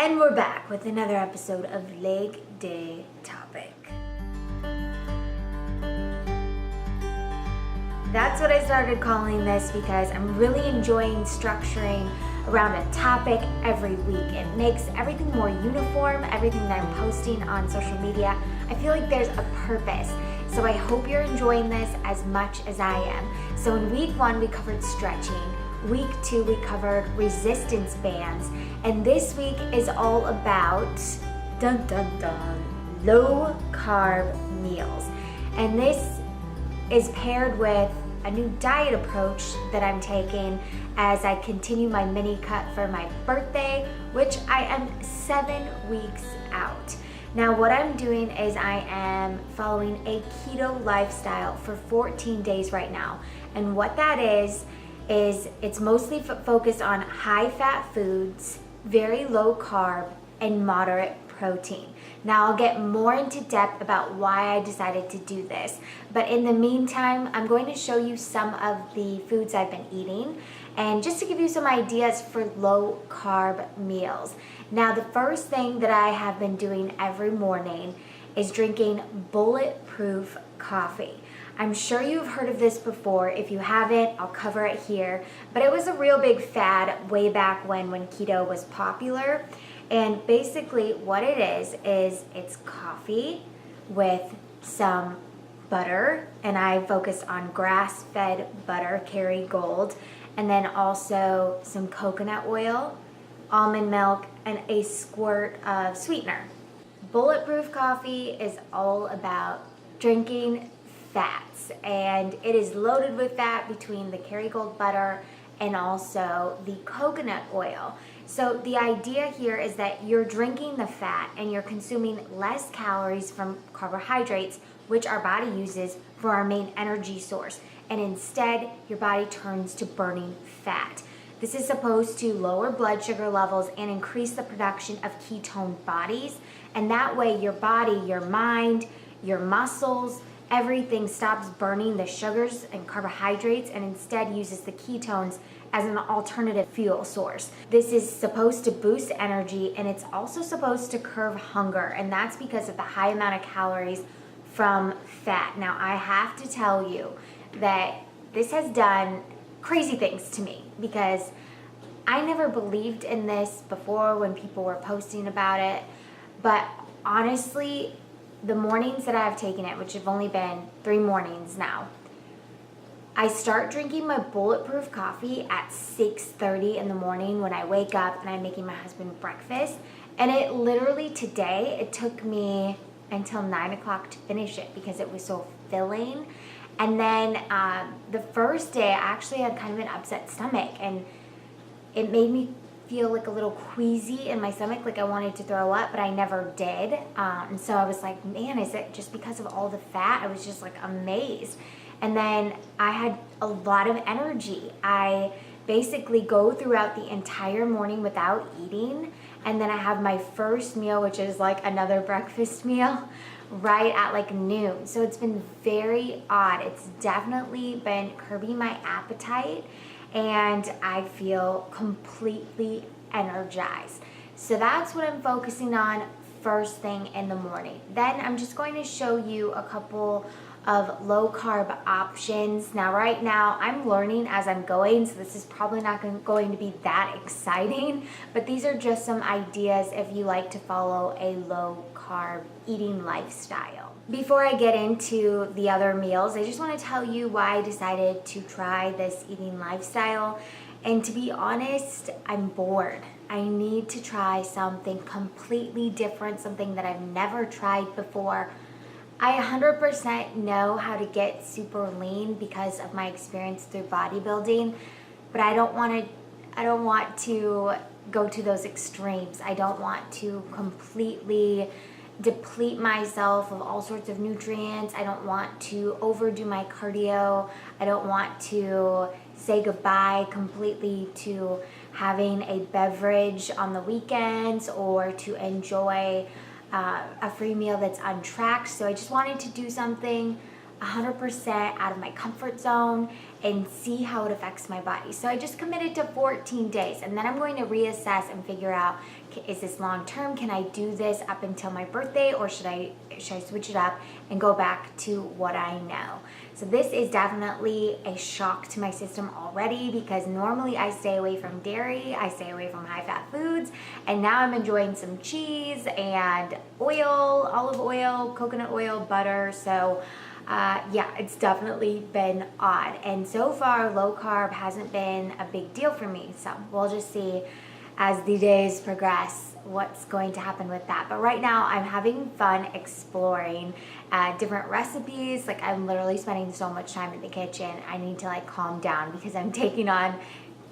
And we're back with another episode of Legg Day Topic. That's what I started calling this because I'm really enjoying structuring around a topic every week. It makes everything more uniform, everything that I'm posting on social media. I feel like there's a purpose. So I hope you're enjoying this as much as I am. So in week 1, we covered stretching. Week 2, we covered resistance bands. And this week is all about, dun dun dun, low carb meals. And this is paired with a new diet approach that I'm taking as I continue my mini cut for my birthday, which I am 7 weeks out. Now what I'm doing is I am following a keto lifestyle for 14 days right now. And what that is it's mostly focused on high fat foods, very low carb, and moderate protein. Now I'll get more into depth about why I decided to do this, but in the meantime, I'm going to show you some of the foods I've been eating and just to give you some ideas for low carb meals. Now the first thing that I have been doing every morning is drinking bulletproof coffee. I'm sure you've heard of this before. If you haven't, I'll cover it here, but it was a real big fad way back when keto was popular. And basically what it is it's coffee with some butter, and I focus on grass-fed butter, Kerrygold, and then also some coconut oil, almond milk, and a squirt of sweetener. Bulletproof coffee is all about drinking fats, and it is loaded with fat between the Kerrygold butter and also the coconut oil. So the idea here is that you're drinking the fat and you're consuming less calories from carbohydrates, which our body uses for our main energy source. And instead, your body turns to burning fat. This is supposed to lower blood sugar levels and increase the production of ketone bodies. And that way your body, your mind, your muscles, everything stops burning the sugars and carbohydrates and instead uses the ketones as an alternative fuel source. This is supposed to boost energy, and it's also supposed to curb hunger, and that's because of the high amount of calories from fat. Now I have to tell you that this has done crazy things to me because I never believed in this before when people were posting about it, but honestly, the mornings that I've taken it, which have only been 3 mornings now, I start drinking my bulletproof coffee at 6:30 in the morning when I wake up and I'm making my husband breakfast. And it literally today, it took me until 9 o'clock to finish it because it was so filling. And then the first day I actually had kind of an upset stomach, and it made me feel like a little queasy in my stomach, like I wanted to throw up, but I never did. And so I was like, man, is it just because of all the fat? I was just like amazed. And then I had a lot of energy. I basically go throughout the entire morning without eating, and then I have my first meal, which is like another breakfast meal, right at like noon. So it's been very odd. It's definitely been curbing my appetite, and I feel completely energized. So that's what I'm focusing on first thing in the morning. Then I'm just going to show you a couple of low carb options. Now right now I'm learning as I'm going, so this is probably not going to be that exciting, but these are just some ideas if you like to follow a low carb eating lifestyle. Before I get into the other meals, I just want to tell you why I decided to try this eating lifestyle. And to be honest, I'm bored. I need to try something completely different, something that I've never tried before. I 100% know how to get super lean because of my experience through bodybuilding, but I don't want to go to those extremes. I don't want to completely deplete myself of all sorts of nutrients. I don't want to overdo my cardio. I don't want to say goodbye completely to having a beverage on the weekends or to enjoy a free meal that's untracked. So I just wanted to do something 100% out of my comfort zone and see how it affects my body. So I just committed to 14 days, and then I'm going to reassess and figure out, Is this long term? Can I do this up until my birthday, or should I switch it up and go back to what I know? So this is definitely a shock to my system already, because normally I stay away from dairy, I stay away from high fat foods, and now I'm enjoying some cheese and oil, olive oil, coconut oil, butter. So yeah, it's definitely been odd. And so far, low carb hasn't been a big deal for me. So we'll just see as the days progress what's going to happen with that. But right now I'm having fun exploring different recipes. Like, I'm literally spending so much time in the kitchen. I need to like calm down because I'm taking on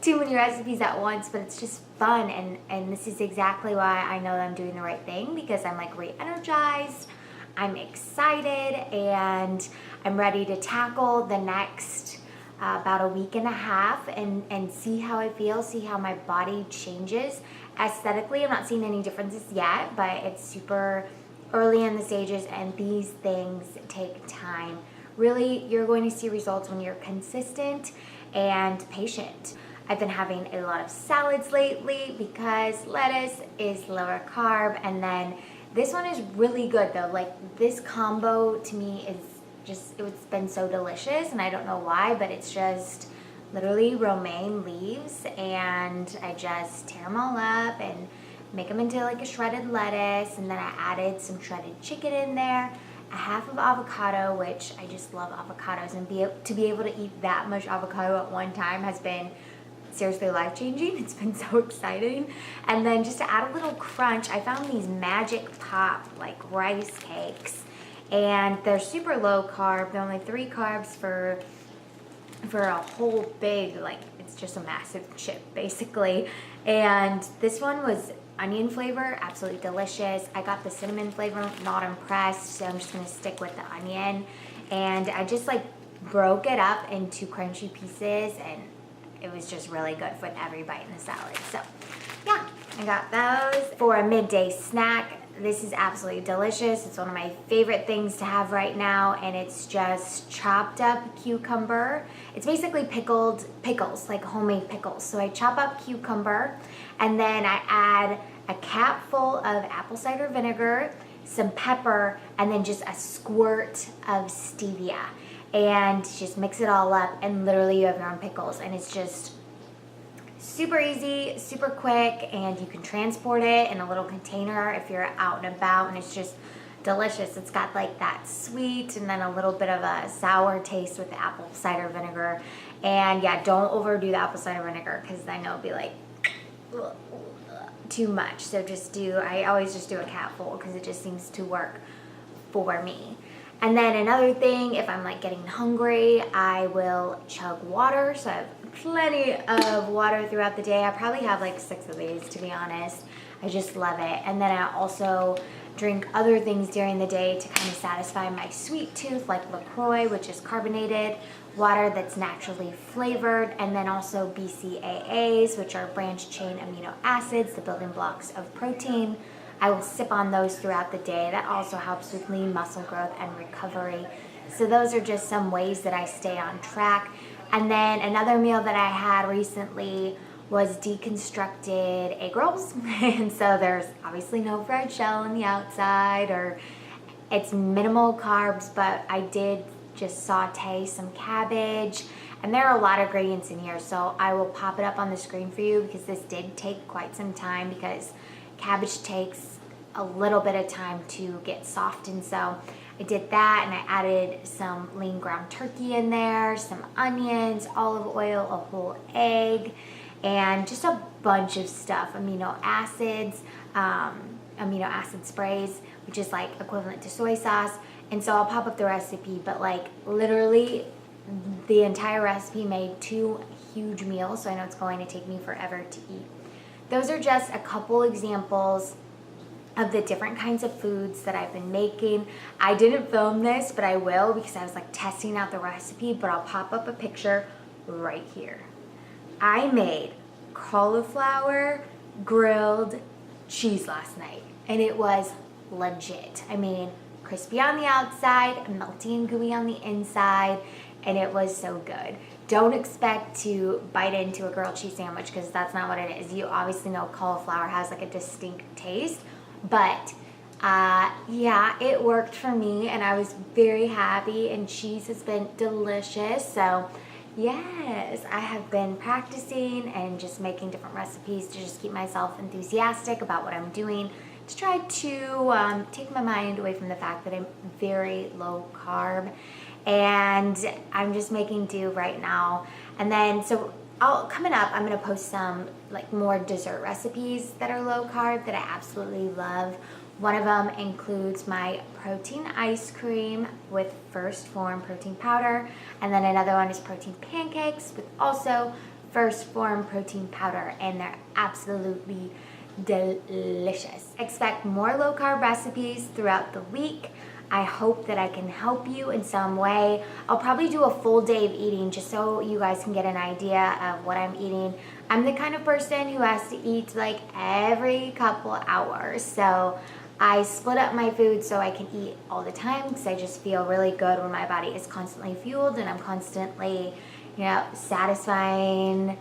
too many recipes at once, but it's just fun. And this is exactly why I know that I'm doing the right thing, because I'm like re-energized, I'm excited, and I'm ready to tackle the next about a week and a half and see how I feel, see how my body changes. Aesthetically, I'm not seeing any differences yet, but it's super early in the stages, and these things take time. Really, you're going to see results when you're consistent and patient. I've been having a lot of salads lately because lettuce is lower carb, and then this one is really good though. Like, this combo to me is it's been so delicious, and I don't know why, but it's just literally romaine leaves, and I just tear them all up and make them into like a shredded lettuce, and then I added some shredded chicken in there, a half of avocado, which I just love avocados, and to be able to eat that much avocado at one time has been seriously life-changing. It's been so exciting. And then just to add a little crunch, I found these Magic Pop like rice cakes, and they're super low carb. They're only 3 carbs for a whole big, like, it's just a massive chip basically. And this one was onion flavor, absolutely delicious. I got the cinnamon flavor, not impressed, so I'm just gonna stick with the onion. And I just like broke it up into crunchy pieces, and it was just really good with every bite in the salad. So yeah, I got those for a midday snack. This is absolutely delicious. It's one of my favorite things to have right now, and it's just chopped up cucumber. It's basically pickles, like homemade pickles. So I chop up cucumber, and then I add a cap full of apple cider vinegar, some pepper, and then just a squirt of stevia. And just mix it all up, and literally you have your own pickles, and it's just super easy, super quick, and you can transport it in a little container if you're out and about, and it's just delicious. It's got like that sweet and then a little bit of a sour taste with the apple cider vinegar. And yeah, don't overdo the apple cider vinegar, because I know it'll be like too much. So I always just do a capful, because it just seems to work for me. And then another thing, if I'm like getting hungry, I will chug water. So I have plenty of water throughout the day. I probably have like 6 of these, to be honest. I just love it. And then I also drink other things during the day to kind of satisfy my sweet tooth, like LaCroix, which is carbonated, water that's naturally flavored, and then also BCAAs, which are branched chain amino acids, the building blocks of protein. I will sip on those throughout the day. That also helps with lean muscle growth and recovery. So those are just some ways that I stay on track. And then another meal that I had recently was deconstructed egg rolls. And so there's obviously no fried shell on the outside, or it's minimal carbs, but I did just saute some cabbage. And there are a lot of ingredients in here, so I will pop it up on the screen for you, because this did take quite some time, because cabbage takes a little bit of time to get soft. And so I did that, and I added some lean ground turkey in there, some onions, olive oil, a whole egg, and just a bunch of stuff, amino acids, amino acid sprays, which is like equivalent to soy sauce. And so I'll pop up the recipe, but like literally the entire recipe made 2 huge meals, so I know it's going to take me forever to eat. Those are just a couple examples of the different kinds of foods that I've been making. I didn't film this, but I will, because I was like testing out the recipe, but I'll pop up a picture right here. I made cauliflower grilled cheese last night, and it was legit. I mean, crispy on the outside, melty and gooey on the inside, and it was so good. don't expect to bite into a grilled cheese sandwich because that's not what it is. You obviously know cauliflower has like a distinct taste, but yeah, it worked for me and I was very happy, and cheese has been delicious. So yes, I have been practicing and just making different recipes to just keep myself enthusiastic about what I'm doing, to try to take my mind away from the fact that I'm very low carb, and I'm just making do right now. And then so coming up, I'm gonna post some like more dessert recipes that are low carb that I absolutely love. One of them includes my protein ice cream with First Phorm protein powder, and then another one is protein pancakes with also First Phorm protein powder, and they're absolutely delicious. Expect more low carb recipes throughout the week. I hope that I can help you in some way. I'll probably do a full day of eating just so you guys can get an idea of what I'm eating. I'm the kind of person who has to eat like every couple hours, so I split up my food so I can eat all the time because I just feel really good when my body is constantly fueled and I'm constantly, satisfying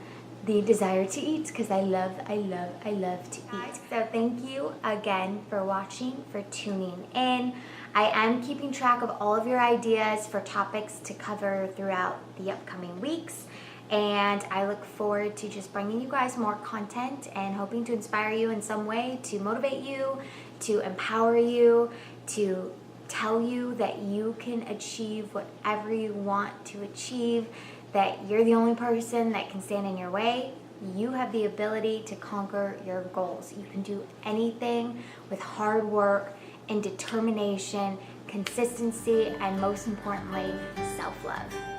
the desire to eat, because I love to eat. So thank you again for watching, for tuning in. I am keeping track of all of your ideas for topics to cover throughout the upcoming weeks, and I look forward to just bringing you guys more content and hoping to inspire you in some way, to motivate you, to empower you, to tell you that you can achieve whatever you want to achieve, that you're the only person that can stand in your way. You have the ability to conquer your goals. You can do anything with hard work and determination, consistency, and most importantly, self-love.